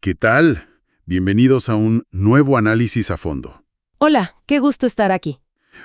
¿Qué tal? Bienvenidos a un nuevo análisis a fondo. Hola, qué gusto estar aquí.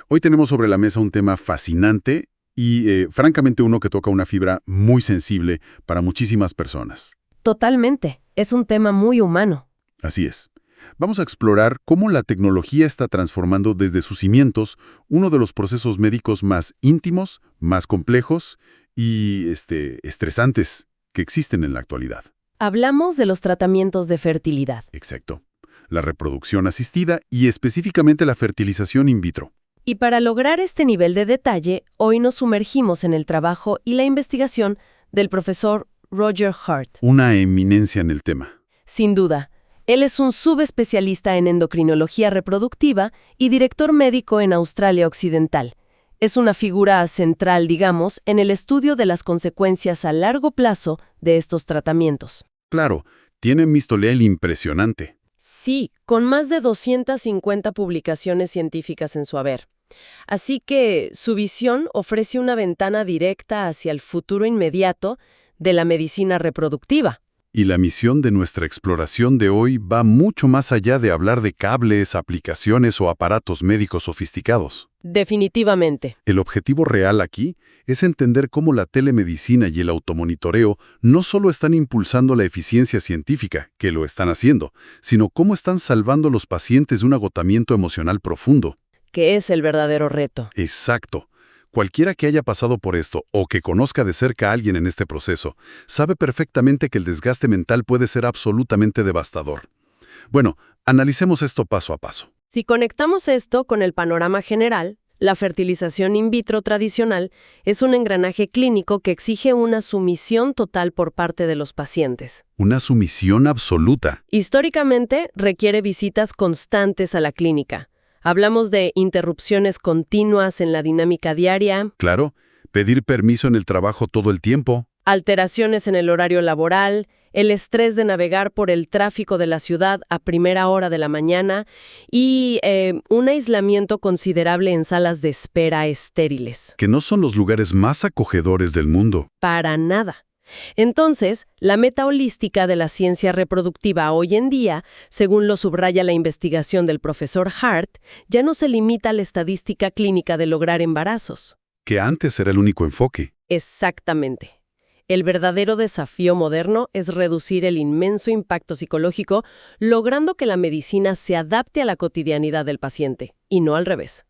Hoy tenemos sobre la mesa un tema fascinante y, francamente, uno que toca una fibra muy sensible para muchísimas personas. Totalmente. Es un tema muy humano. Así es. Vamos a explorar cómo la tecnología está transformando desde sus cimientos uno de los procesos médicos más íntimos, más complejos y estresantes que existen en la actualidad. Hablamos de los tratamientos de fertilidad. Exacto. La reproducción asistida y específicamente la fertilización in vitro. Y para lograr este nivel de detalle, hoy nos sumergimos en el trabajo y la investigación del profesor Roger Hart. Una eminencia en el tema. Sin duda, él es un subespecialista en endocrinología reproductiva y director médico en Australia Occidental. Es una figura central, digamos, en el estudio de las consecuencias a largo plazo de estos tratamientos. Claro, tiene un mistoleel impresionante. Sí, con más de 250 publicaciones científicas en su haber. Así que su visión ofrece una ventana directa hacia el futuro inmediato de la medicina reproductiva. Y la misión de nuestra exploración de hoy va mucho más allá de hablar de cables, aplicaciones o aparatos médicos sofisticados. Definitivamente. El objetivo real aquí es entender cómo la telemedicina y el automonitoreo no solo están impulsando la eficiencia científica, que lo están haciendo, sino cómo están salvando a los pacientes de un agotamiento emocional profundo. Que es el verdadero reto. Exacto. Cualquiera que haya pasado por esto o que conozca de cerca a alguien en este proceso, sabe perfectamente que el desgaste mental puede ser absolutamente devastador. Bueno, analicemos esto paso a paso. Si conectamos esto con el panorama general, la fertilización in vitro tradicional es un engranaje clínico que exige una sumisión total por parte de los pacientes. Una sumisión absoluta. Históricamente, requiere visitas constantes a la clínica. Hablamos de interrupciones continuas en la dinámica diaria. Claro, pedir permiso en el trabajo todo el tiempo. Alteraciones en el horario laboral, el estrés de navegar por el tráfico de la ciudad a primera hora de la mañana y un aislamiento considerable en salas de espera estériles. Que no son los lugares más acogedores del mundo. Para nada. Entonces, la meta holística de la ciencia reproductiva hoy en día, según lo subraya la investigación del profesor Hart, ya no se limita a la estadística clínica de lograr embarazos. Que antes era el único enfoque. Exactamente. El verdadero desafío moderno es reducir el inmenso impacto psicológico, logrando que la medicina se adapte a la cotidianidad del paciente, y no al revés.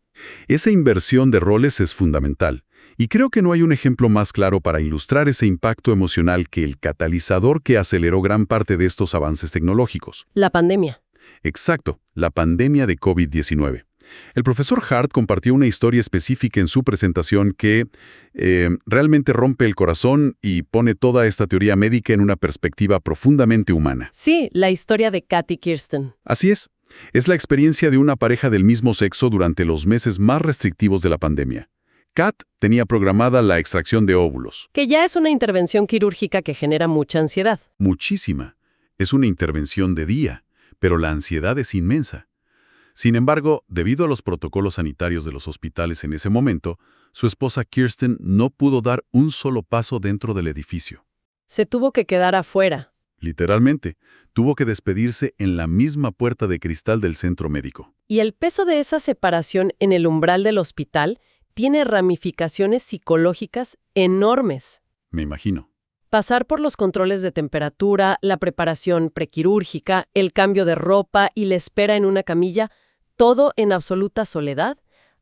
Esa inversión de roles es fundamental. Y creo que no hay un ejemplo más claro para ilustrar ese impacto emocional que el catalizador que aceleró gran parte de estos avances tecnológicos. La pandemia. Exacto, la pandemia de COVID-19. El profesor Hart compartió una historia específica en su presentación que realmente rompe el corazón y pone toda esta teoría médica en una perspectiva profundamente humana. Sí, la historia de Kat y Kirsten. Así es. Es la experiencia de una pareja del mismo sexo durante los meses más restrictivos de la pandemia. Kat tenía programada la extracción de óvulos. Que ya es una intervención quirúrgica que genera mucha ansiedad. Muchísima. Es una intervención de día, pero la ansiedad es inmensa. Sin embargo, debido a los protocolos sanitarios de los hospitales en ese momento, su esposa Kirsten no pudo dar un solo paso dentro del edificio. Se tuvo que quedar afuera. Literalmente, tuvo que despedirse en la misma puerta de cristal del centro médico. Y el peso de esa separación en el umbral del hospital tiene ramificaciones psicológicas enormes. Me imagino. Pasar por los controles de temperatura, la preparación prequirúrgica, el cambio de ropa y la espera en una camilla, todo en absoluta soledad,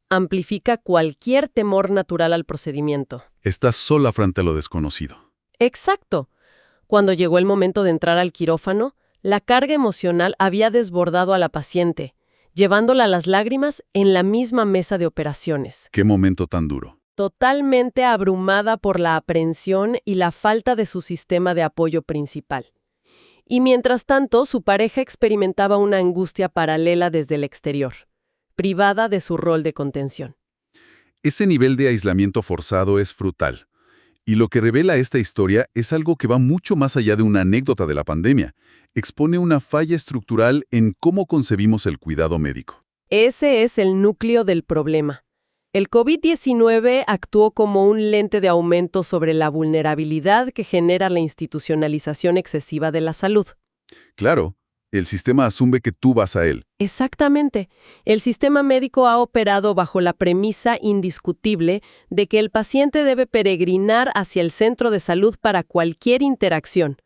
amplifica cualquier temor natural al procedimiento. Estás sola frente a lo desconocido. Exacto. Cuando llegó el momento de entrar al quirófano, la carga emocional había desbordado a la paciente, llevándola a las lágrimas en la misma mesa de operaciones. ¡Qué momento tan duro! Totalmente abrumada por la aprensión y la falta de su sistema de apoyo principal. Y mientras tanto, su pareja experimentaba una angustia paralela desde el exterior, privada de su rol de contención. Ese nivel de aislamiento forzado es brutal. Y lo que revela esta historia es algo que va mucho más allá de una anécdota de la pandemia. Expone una falla estructural en cómo concebimos el cuidado médico. Ese es el núcleo del problema. El COVID-19 actuó como un lente de aumento sobre la vulnerabilidad que genera la institucionalización excesiva de la salud. Claro, El sistema asume que tú vas a él. Exactamente. El sistema médico ha operado bajo la premisa indiscutible de que el paciente debe peregrinar hacia el centro de salud para cualquier interacción.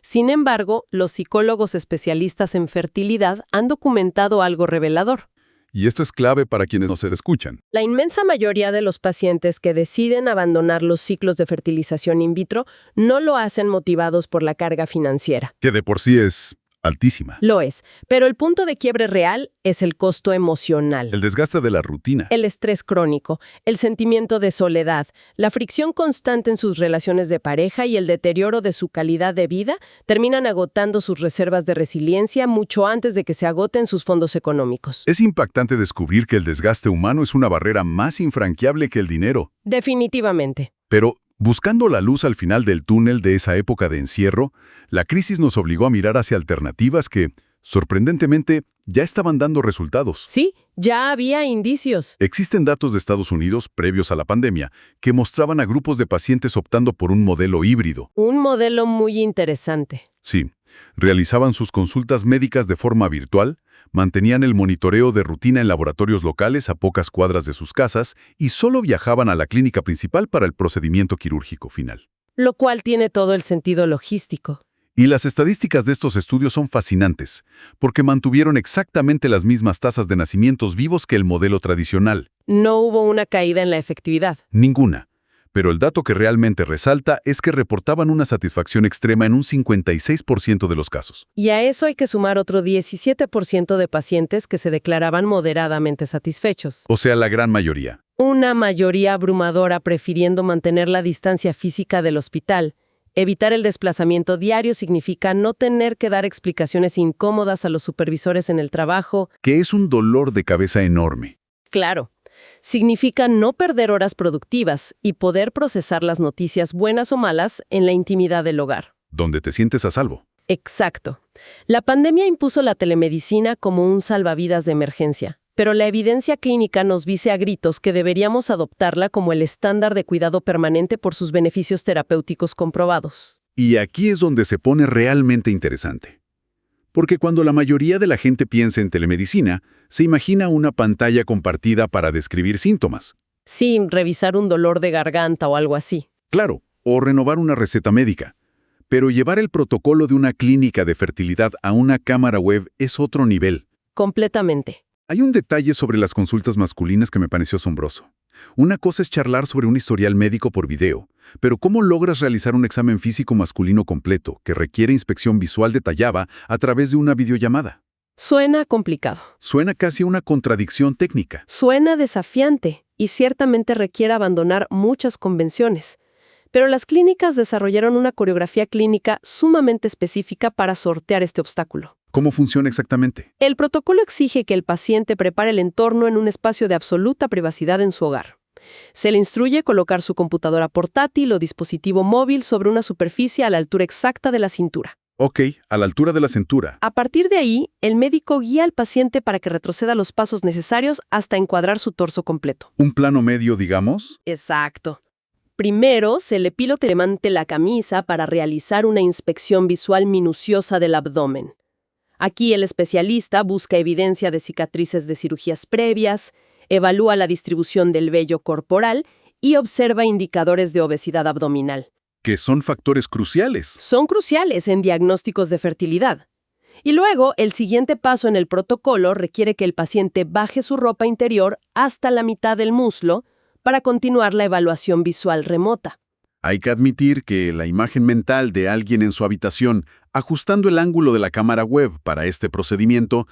Sin embargo, los psicólogos especialistas en fertilidad han documentado algo revelador. Y esto es clave para quienes nos escuchan. La inmensa mayoría de los pacientes que deciden abandonar los ciclos de fertilización in vitro no lo hacen motivados por la carga financiera. Que de por sí es altísima. Lo es, pero el punto de quiebre real es el costo emocional. El desgaste de la rutina. El estrés crónico, el sentimiento de soledad, la fricción constante en sus relaciones de pareja y el deterioro de su calidad de vida terminan agotando sus reservas de resiliencia mucho antes de que se agoten sus fondos económicos. Es impactante descubrir que el desgaste humano es una barrera más infranqueable que el dinero. Definitivamente. Pero, buscando la luz al final del túnel de esa época de encierro, la crisis nos obligó a mirar hacia alternativas que, sorprendentemente, ya estaban dando resultados. Sí, ya había indicios. Existen datos de Estados Unidos, previos a la pandemia, que mostraban a grupos de pacientes optando por un modelo híbrido. Un modelo muy interesante. Sí, realizaban sus consultas médicas de forma virtual, mantenían el monitoreo de rutina en laboratorios locales a pocas cuadras de sus casas y solo viajaban a la clínica principal para el procedimiento quirúrgico final. Lo cual tiene todo el sentido logístico. Y las estadísticas de estos estudios son fascinantes, porque mantuvieron exactamente las mismas tasas de nacimientos vivos que el modelo tradicional. No hubo una caída en la efectividad. Ninguna. Pero el dato que realmente resalta es que reportaban una satisfacción extrema en un 56% de los casos. Y a eso hay que sumar otro 17% de pacientes que se declaraban moderadamente satisfechos. O sea, la gran mayoría. Una mayoría abrumadora prefiriendo mantener la distancia física del hospital. Evitar el desplazamiento diario significa no tener que dar explicaciones incómodas a los supervisores en el trabajo. Que es un dolor de cabeza enorme. Claro. Significa no perder horas productivas y poder procesar las noticias buenas o malas en la intimidad del hogar. Donde te sientes a salvo. Exacto. La pandemia impuso la telemedicina como un salvavidas de emergencia, pero la evidencia clínica nos dice a gritos que deberíamos adoptarla como el estándar de cuidado permanente por sus beneficios terapéuticos comprobados. Y aquí es donde se pone realmente interesante. Porque cuando la mayoría de la gente piensa en telemedicina, se imagina una pantalla compartida para describir síntomas. Sí, revisar un dolor de garganta o algo así. Claro, o renovar una receta médica. Pero llevar el protocolo de una clínica de fertilidad a una cámara web es otro nivel. Completamente. Hay un detalle sobre las consultas masculinas que me pareció asombroso. Una cosa es charlar sobre un historial médico por video, pero ¿cómo logras realizar un examen físico masculino completo que requiere inspección visual detallada a través de una videollamada? Suena complicado. Suena casi a una contradicción técnica. Suena desafiante y ciertamente requiere abandonar muchas convenciones. Pero las clínicas desarrollaron una coreografía clínica sumamente específica para sortear este obstáculo. ¿Cómo funciona exactamente? El protocolo exige que el paciente prepare el entorno en un espacio de absoluta privacidad en su hogar. Se le instruye colocar su computadora portátil o dispositivo móvil sobre una superficie a la altura exacta de la cintura. Ok, a la altura de la cintura. A partir de ahí, el médico guía al paciente para que retroceda los pasos necesarios hasta encuadrar su torso completo. ¿Un plano medio, digamos? Exacto. Primero, se le pilotelemante la camisa para realizar una inspección visual minuciosa del abdomen. Aquí el especialista busca evidencia de cicatrices de cirugías previas, evalúa la distribución del vello corporal y observa indicadores de obesidad abdominal. Que son factores cruciales. Son cruciales en diagnósticos de fertilidad. Y luego, el siguiente paso en el protocolo requiere que el paciente baje su ropa interior hasta la mitad del muslo para continuar la evaluación visual remota. Hay que admitir que la imagen mental de alguien en su habitación, ajustando el ángulo de la cámara web para este procedimiento,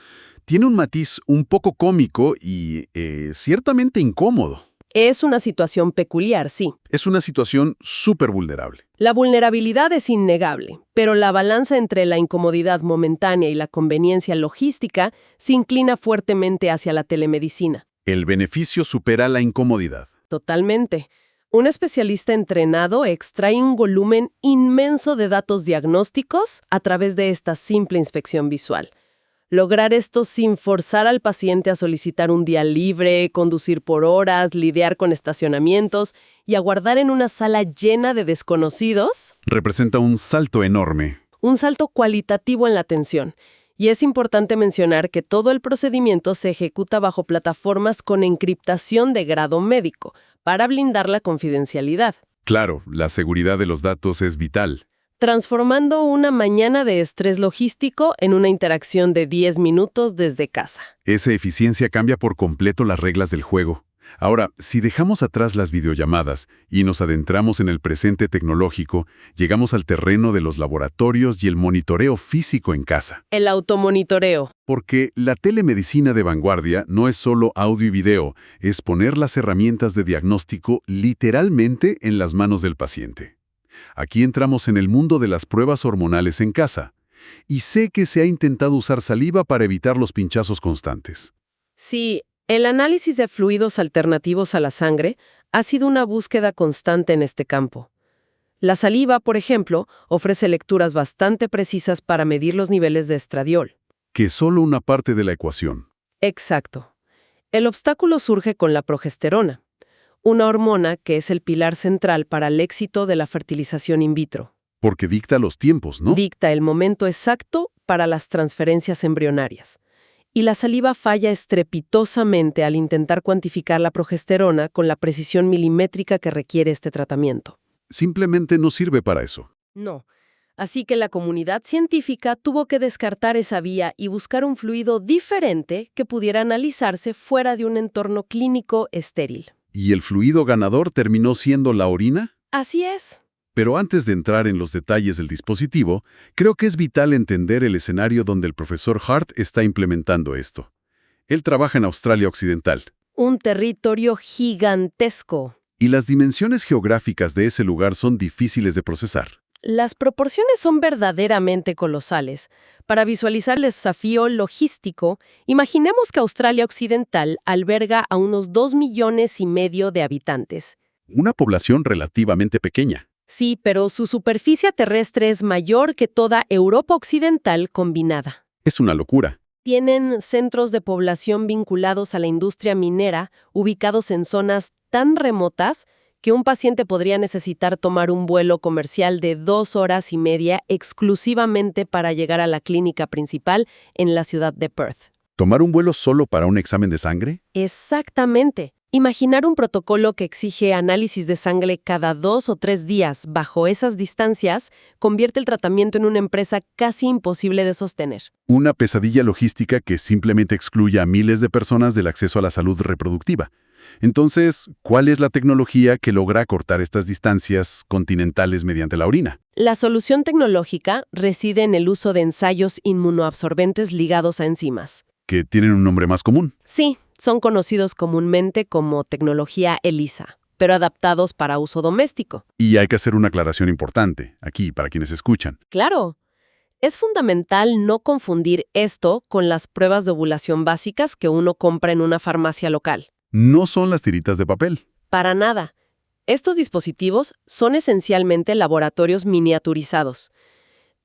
tiene un matiz un poco cómico y ciertamente incómodo. Es una situación peculiar, sí. Es una situación súper vulnerable. La vulnerabilidad es innegable, pero la balanza entre la incomodidad momentánea y la conveniencia logística se inclina fuertemente hacia la telemedicina. El beneficio supera la incomodidad. Totalmente. Un especialista entrenado extrae un volumen inmenso de datos diagnósticos a través de esta simple inspección visual. Lograr esto sin forzar al paciente a solicitar un día libre, conducir por horas, lidiar con estacionamientos y aguardar en una sala llena de desconocidos. Representa un salto enorme. Un salto cualitativo en la atención. Y es importante mencionar que todo el procedimiento se ejecuta bajo plataformas con encriptación de grado médico, para blindar la confidencialidad, Claro, la seguridad de los datos es vital. transformando una mañana de estrés logístico en una interacción de 10 minutos desde casa. Esa eficiencia cambia por completo las reglas del juego. Ahora, si dejamos atrás las videollamadas y nos adentramos en el presente tecnológico, llegamos al terreno de los laboratorios y el monitoreo físico en casa. El automonitoreo. Porque la telemedicina de vanguardia no es solo audio y video, es poner las herramientas de diagnóstico literalmente en las manos del paciente. Aquí entramos en el mundo de las pruebas hormonales en casa. Y sé que se ha intentado usar saliva para evitar los pinchazos constantes. Sí, el análisis de fluidos alternativos a la sangre ha sido una búsqueda constante en este campo. La saliva, por ejemplo, ofrece lecturas bastante precisas para medir los niveles de estradiol. Que es solo una parte de la ecuación. Exacto. El obstáculo surge con la progesterona, una hormona que es el pilar central para el éxito de la fertilización in vitro. Porque dicta los tiempos, ¿no? Dicta el momento exacto para las transferencias embrionarias. Y la saliva falla estrepitosamente al intentar cuantificar la progesterona con la precisión milimétrica que requiere este tratamiento. Simplemente no sirve para eso. No. Así que la comunidad científica tuvo que descartar esa vía y buscar un fluido diferente que pudiera analizarse fuera de un entorno clínico estéril. ¿Y el fluido ganador terminó siendo la orina? Así es. Pero antes de entrar en los detalles del dispositivo, creo que es vital entender el escenario donde el profesor Hart está implementando esto. Él trabaja en Australia Occidental. Un territorio gigantesco. Y las dimensiones geográficas de ese lugar son difíciles de procesar. Las proporciones son verdaderamente colosales. Para visualizar el desafío logístico, imaginemos que Australia Occidental alberga a unos 2,5 millones de habitantes. Una población relativamente pequeña. Sí, pero su superficie terrestre es mayor que toda Europa Occidental combinada. Es una locura. Tienen centros de población vinculados a la industria minera, ubicados en zonas tan remotas que un paciente podría necesitar tomar un vuelo comercial de 2 horas y media exclusivamente para llegar a la clínica principal en la ciudad de Perth. ¿Tomar un vuelo solo para un examen de sangre? Exactamente. Imaginar un protocolo que exige análisis de sangre cada 2 o 3 días bajo esas distancias convierte el tratamiento en una empresa casi imposible de sostener. Una pesadilla logística que simplemente excluye a miles de personas del acceso a la salud reproductiva. Entonces, ¿cuál es la tecnología que logra cortar estas distancias continentales mediante la orina? La solución tecnológica reside en el uso de ensayos inmunoabsorbentes ligados a enzimas. Que tienen un nombre más común. Sí, son conocidos comúnmente como tecnología ELISA, pero adaptados para uso doméstico. Y hay que hacer una aclaración importante, aquí, para quienes escuchan. Claro. Es fundamental no confundir esto con las pruebas de ovulación básicas que uno compra en una farmacia local. No son las tiritas de papel. Para nada. Estos dispositivos son esencialmente laboratorios miniaturizados.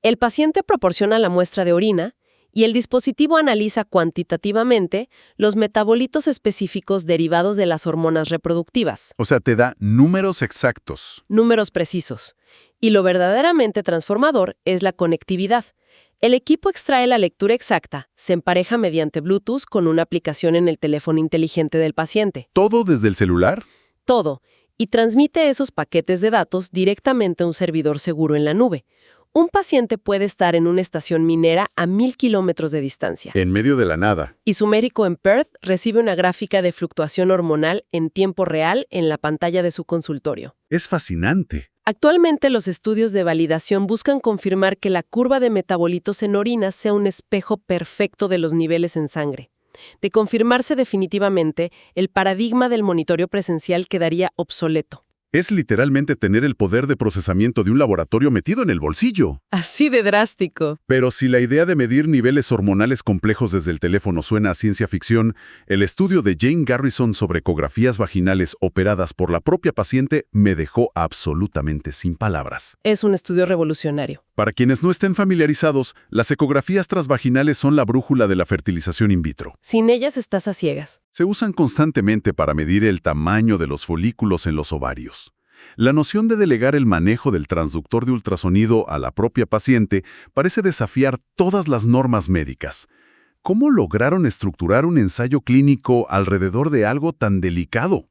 El paciente proporciona la muestra de orina y el dispositivo analiza cuantitativamente los metabolitos específicos derivados de las hormonas reproductivas. O sea, te da números exactos. Números precisos. Y lo verdaderamente transformador es la conectividad. El equipo extrae la lectura exacta, se empareja mediante Bluetooth con una aplicación en el teléfono inteligente del paciente. ¿Todo desde el celular? Todo. Y transmite esos paquetes de datos directamente a un servidor seguro en la nube. Un paciente puede estar en una estación minera a 1,000 kilómetros de distancia. En medio de la nada. Y su médico en Perth recibe una gráfica de fluctuación hormonal en tiempo real en la pantalla de su consultorio. Es fascinante. Actualmente los estudios de validación buscan confirmar que la curva de metabolitos en orina sea un espejo perfecto de los niveles en sangre. De confirmarse definitivamente, el paradigma del monitoreo presencial quedaría obsoleto. Es literalmente tener el poder de procesamiento de un laboratorio metido en el bolsillo. Así de drástico. Pero si la idea de medir niveles hormonales complejos desde el teléfono suena a ciencia ficción, el estudio de Jane Garrison sobre ecografías vaginales operadas por la propia paciente me dejó absolutamente sin palabras. Es un estudio revolucionario. Para quienes no estén familiarizados, las ecografías transvaginales son la brújula de la fertilización in vitro. Sin ellas estás a ciegas. Se usan constantemente para medir el tamaño de los folículos en los ovarios. La noción de delegar el manejo del transductor de ultrasonido a la propia paciente parece desafiar todas las normas médicas. ¿Cómo lograron estructurar un ensayo clínico alrededor de algo tan delicado?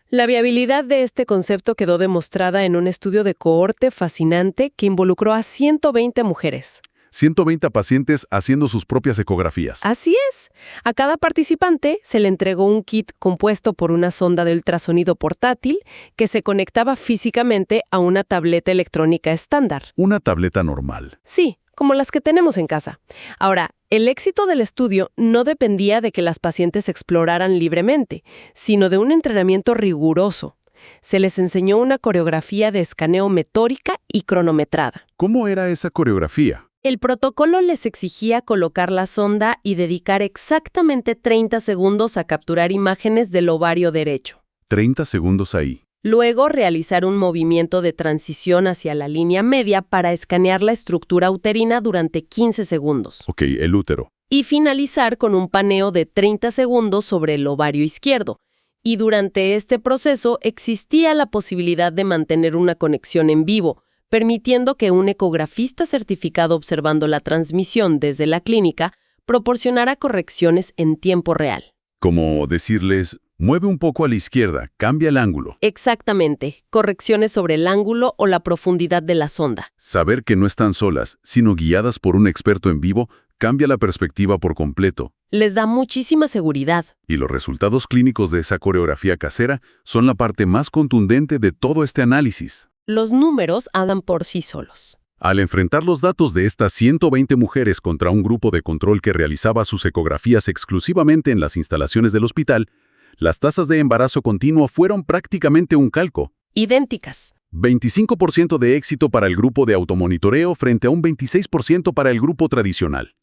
La viabilidad de este concepto quedó demostrada en un estudio de cohorte fascinante que involucró a 120 mujeres. 120 pacientes haciendo sus propias ecografías. Así es. A cada participante se le entregó un kit compuesto por una sonda de ultrasonido portátil que se conectaba físicamente a una tableta electrónica estándar. Una tableta normal. Sí, como las que tenemos en casa. Ahora, el éxito del estudio no dependía de que las pacientes exploraran libremente, sino de un entrenamiento riguroso. Se les enseñó una coreografía de escaneo metórica y cronometrada. ¿Cómo era esa coreografía? El protocolo les exigía colocar la sonda y dedicar exactamente 30 segundos a capturar imágenes del ovario derecho. 30 segundos ahí. Luego, realizar un movimiento de transición hacia la línea media para escanear la estructura uterina durante 15 segundos. Ok, el útero. Y finalizar con un paneo de 30 segundos sobre el ovario izquierdo. Y durante este proceso existía la posibilidad de mantener una conexión en vivo, permitiendo que un ecografista certificado observando la transmisión desde la clínica proporcionara correcciones en tiempo real. Como decirles, mueve un poco a la izquierda, cambia el ángulo. Exactamente, correcciones sobre el ángulo o la profundidad de la sonda. Saber que no están solas, sino guiadas por un experto en vivo, cambia la perspectiva por completo. Les da muchísima seguridad. Y los resultados clínicos de esa coreografía casera son la parte más contundente de todo este análisis. Los números hablan por sí solos. Al enfrentar los datos de estas 120 mujeres contra un grupo de control que realizaba sus ecografías exclusivamente en las instalaciones del hospital, las tasas de embarazo continuo fueron prácticamente un calco. Idénticas. 25% de éxito para el grupo de automonitoreo frente a un 26% para el grupo tradicional.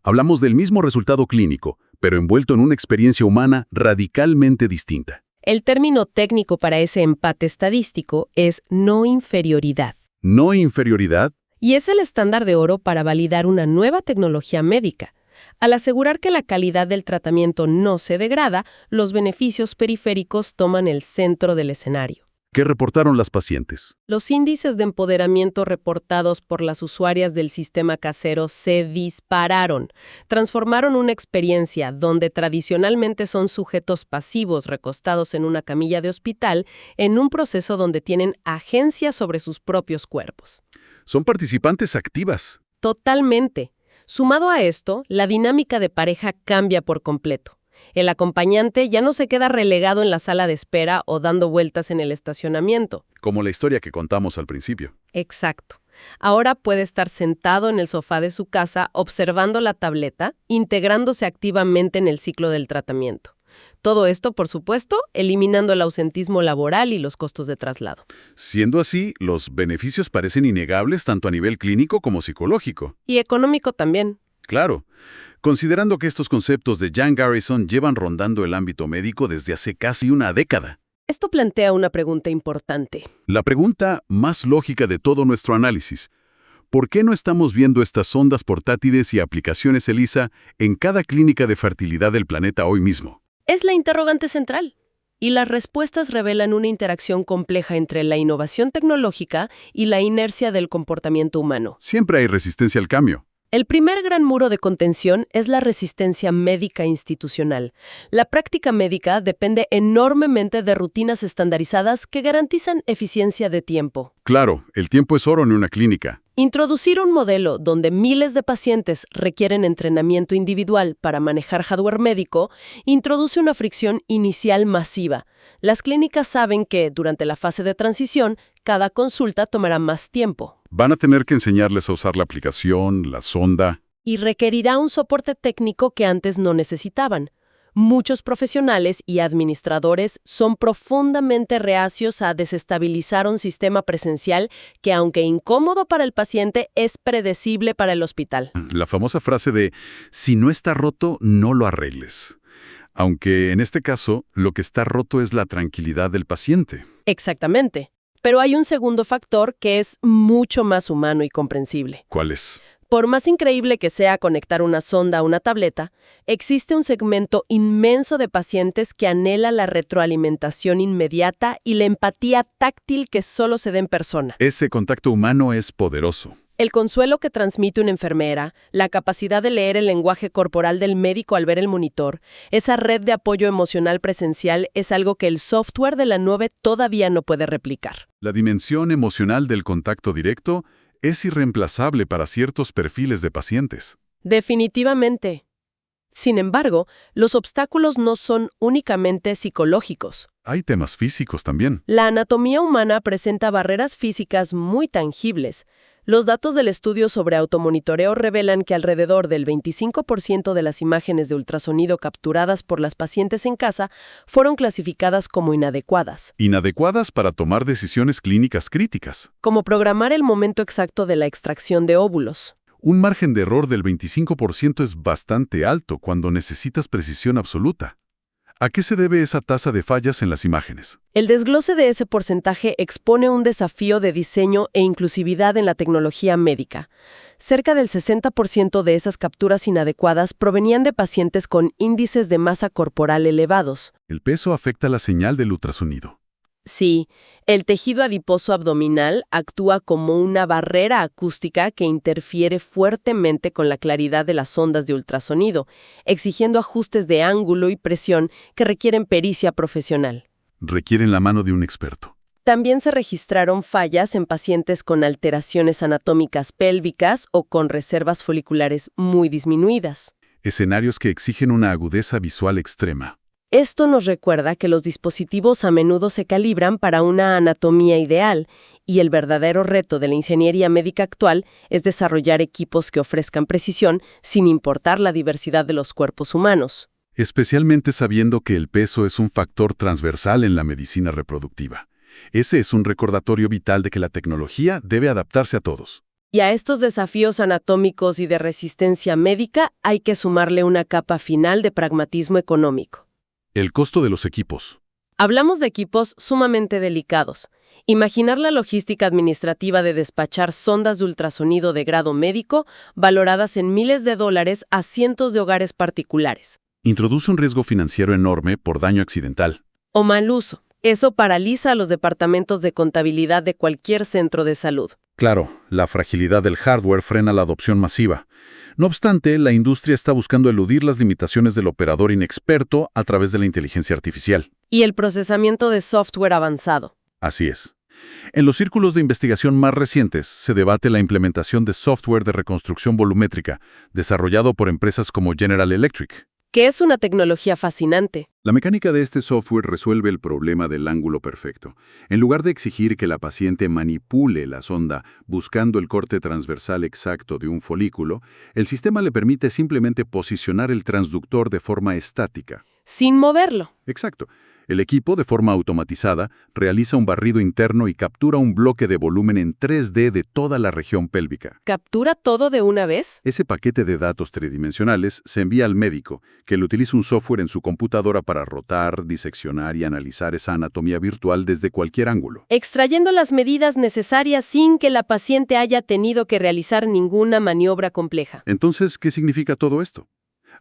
Hablamos del mismo resultado clínico, pero envuelto en una experiencia humana radicalmente distinta. El término técnico para ese empate estadístico es no inferioridad. No inferioridad. Y es el estándar de oro para validar una nueva tecnología médica. Al asegurar que la calidad del tratamiento no se degrada, los beneficios periféricos toman el centro del escenario. ¿Qué reportaron las pacientes? Los índices de empoderamiento reportados por las usuarias del sistema casero se dispararon. Transformaron una experiencia donde tradicionalmente son sujetos pasivos recostados en una camilla de hospital en un proceso donde tienen agencia sobre sus propios cuerpos. Son participantes activas. Totalmente. Sumado a esto, la dinámica de pareja cambia por completo. El acompañante ya no se queda relegado en la sala de espera o dando vueltas en el estacionamiento. Como la historia que contamos al principio. Exacto. Ahora puede estar sentado en el sofá de su casa observando la tableta, integrándose activamente en el ciclo del tratamiento. Todo esto, por supuesto, eliminando el ausentismo laboral y los costos de traslado. Siendo así, los beneficios parecen innegables tanto a nivel clínico como psicológico. Y económico también. Claro. Considerando que estos conceptos de Jan Garrison llevan rondando el ámbito médico desde hace casi una década. Esto plantea una pregunta importante. La pregunta más lógica de todo nuestro análisis. ¿Por qué no estamos viendo estas sondas portátiles y aplicaciones ELISA en cada clínica de fertilidad del planeta hoy mismo? Es la interrogante central. Y las respuestas revelan una interacción compleja entre la innovación tecnológica y la inercia del comportamiento humano. Siempre hay resistencia al cambio. El primer gran muro de contención es la resistencia médica institucional. La práctica médica depende enormemente de rutinas estandarizadas que garantizan eficiencia de tiempo. Claro, el tiempo es oro en una clínica. Introducir un modelo donde miles de pacientes requieren entrenamiento individual para manejar hardware médico introduce una fricción inicial masiva. Las clínicas saben que, durante la fase de transición, cada consulta tomará más tiempo. Van a tener que enseñarles a usar la aplicación, la sonda. Y requerirá un soporte técnico que antes no necesitaban. Muchos profesionales y administradores son profundamente reacios a desestabilizar un sistema presencial que, aunque incómodo para el paciente, es predecible para el hospital. La famosa frase de, si no está roto, no lo arregles. Aunque en este caso, lo que está roto es la tranquilidad del paciente. Exactamente. Pero hay un segundo factor que es mucho más humano y comprensible. ¿Cuál es? Por más increíble que sea conectar una sonda a una tableta, existe un segmento inmenso de pacientes que anhela la retroalimentación inmediata y la empatía táctil que solo se da en persona. Ese contacto humano es poderoso. El consuelo que transmite una enfermera, la capacidad de leer el lenguaje corporal del médico al ver el monitor, esa red de apoyo emocional presencial es algo que el software de la nube todavía no puede replicar. La dimensión emocional del contacto directo es irreemplazable para ciertos perfiles de pacientes. Definitivamente. Sin embargo, los obstáculos no son únicamente psicológicos. Hay temas físicos también. La anatomía humana presenta barreras físicas muy tangibles. Los datos del estudio sobre automonitoreo revelan que alrededor del 25% de las imágenes de ultrasonido capturadas por las pacientes en casa fueron clasificadas como inadecuadas. Inadecuadas para tomar decisiones clínicas críticas. Como programar el momento exacto de la extracción de óvulos. Un margen de error del 25% es bastante alto cuando necesitas precisión absoluta. ¿A qué se debe esa tasa de fallas en las imágenes? El desglose de ese porcentaje expone un desafío de diseño e inclusividad en la tecnología médica. Cerca del 60% de esas capturas inadecuadas provenían de pacientes con índices de masa corporal elevados. El peso afecta la señal del ultrasonido. Sí, el tejido adiposo abdominal actúa como una barrera acústica que interfiere fuertemente con la claridad de las ondas de ultrasonido, exigiendo ajustes de ángulo y presión que requieren pericia profesional. Requieren la mano de un experto. También se registraron fallas en pacientes con alteraciones anatómicas pélvicas o con reservas foliculares muy disminuidas. Escenarios que exigen una agudeza visual extrema. Esto nos recuerda que los dispositivos a menudo se calibran para una anatomía ideal, y el verdadero reto de la ingeniería médica actual es desarrollar equipos que ofrezcan precisión sin importar la diversidad de los cuerpos humanos. Especialmente sabiendo que el peso es un factor transversal en la medicina reproductiva. Ese es un recordatorio vital de que la tecnología debe adaptarse a todos. Y a estos desafíos anatómicos y de resistencia médica hay que sumarle una capa final de pragmatismo económico. El costo de los equipos. Hablamos de equipos sumamente delicados. Imaginar la logística administrativa de despachar sondas de ultrasonido de grado médico valoradas en miles de dólares a cientos de hogares particulares. Introduce un riesgo financiero enorme por daño accidental. O mal uso. Eso paraliza a los departamentos de contabilidad de cualquier centro de salud. Claro, la fragilidad del hardware frena la adopción masiva. No obstante, la industria está buscando eludir las limitaciones del operador inexperto a través de la inteligencia artificial. Y el procesamiento de software avanzado. Así es. En los círculos de investigación más recientes se debate la implementación de software de reconstrucción volumétrica, desarrollado por empresas como General Electric. Que es una tecnología fascinante. La mecánica de este software resuelve el problema del ángulo perfecto. En lugar de exigir que la paciente manipule la sonda buscando el corte transversal exacto de un folículo, el sistema le permite simplemente posicionar el transductor de forma estática. Sin moverlo. Exacto. El equipo, de forma automatizada, realiza un barrido interno y captura un bloque de volumen en 3D de toda la región pélvica. ¿Captura todo de una vez? Ese paquete de datos tridimensionales se envía al médico, que le utiliza un software en su computadora para rotar, diseccionar y analizar esa anatomía virtual desde cualquier ángulo. Extrayendo las medidas necesarias sin que la paciente haya tenido que realizar ninguna maniobra compleja. Entonces, ¿qué significa todo esto?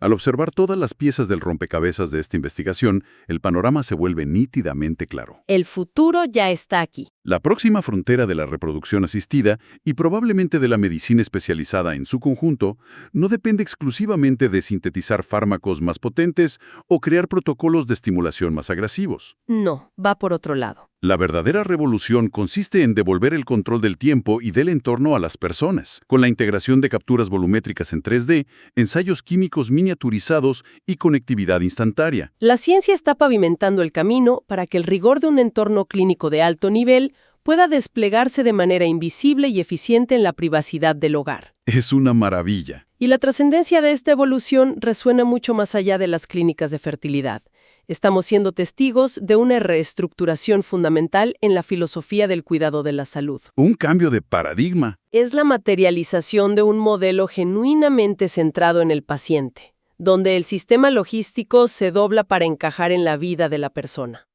Al observar todas las piezas del rompecabezas de esta investigación, el panorama se vuelve nítidamente claro. El futuro ya está aquí. La próxima frontera de la reproducción asistida, y probablemente de la medicina especializada en su conjunto, no depende exclusivamente de sintetizar fármacos más potentes o crear protocolos de estimulación más agresivos. No, va por otro lado. La verdadera revolución consiste en devolver el control del tiempo y del entorno a las personas, con la integración de capturas volumétricas en 3D, ensayos químicos miniaturizados y conectividad instantánea. La ciencia está pavimentando el camino para que el rigor de un entorno clínico de alto nivel pueda desplegarse de manera invisible y eficiente en la privacidad del hogar. Es una maravilla. Y la trascendencia de esta evolución resuena mucho más allá de las clínicas de fertilidad. Estamos siendo testigos de una reestructuración fundamental en la filosofía del cuidado de la salud. Un cambio de paradigma. Es la materialización de un modelo genuinamente centrado en el paciente, donde el sistema logístico se dobla para encajar en la vida de la persona.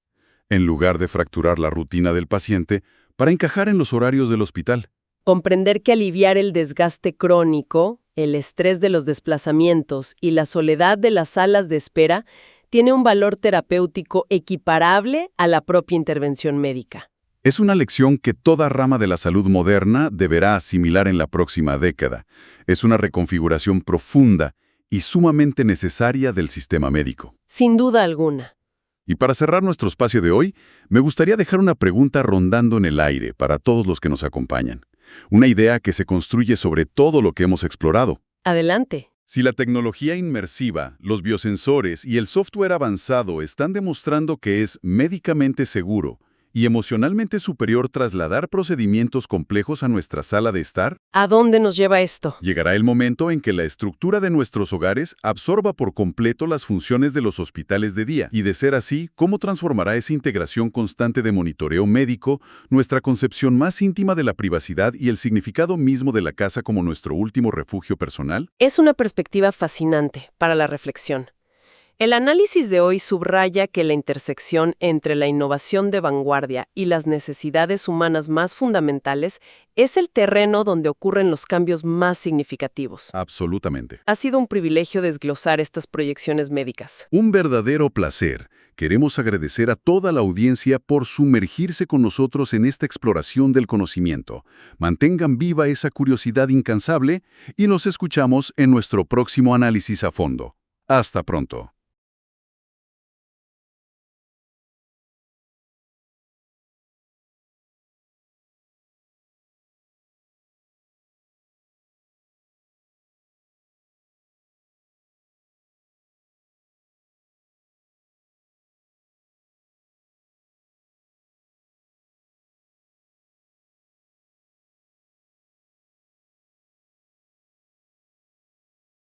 En lugar de fracturar la rutina del paciente para encajar en los horarios del hospital. Comprender que aliviar el desgaste crónico, el estrés de los desplazamientos y la soledad de las salas de espera tiene un valor terapéutico equiparable a la propia intervención médica. Es una lección que toda rama de la salud moderna deberá asimilar en la próxima década. Es una reconfiguración profunda y sumamente necesaria del sistema médico. Sin duda alguna. Y para cerrar nuestro espacio de hoy, me gustaría dejar una pregunta rondando en el aire para todos los que nos acompañan. Una idea que se construye sobre todo lo que hemos explorado. Adelante. Si la tecnología inmersiva, los biosensores y el software avanzado están demostrando que es médicamente seguro y emocionalmente superior trasladar procedimientos complejos a nuestra sala de estar, ¿A dónde nos lleva esto? llegará el momento en que la estructura de nuestros hogares absorba por completo las funciones de los hospitales de día. Y de ser así, ¿cómo transformará esa integración constante de monitoreo médico nuestra concepción más íntima de la privacidad y el significado mismo de la casa como nuestro último refugio personal? Es una perspectiva fascinante para la reflexión. El análisis de hoy subraya que la intersección entre la innovación de vanguardia y las necesidades humanas más fundamentales es el terreno donde ocurren los cambios más significativos. Absolutamente. Ha sido un privilegio desglosar estas proyecciones médicas. Un verdadero placer. Queremos agradecer a toda la audiencia por sumergirse con nosotros en esta exploración del conocimiento. Mantengan viva esa curiosidad incansable y nos escuchamos en nuestro próximo análisis a fondo. Hasta pronto.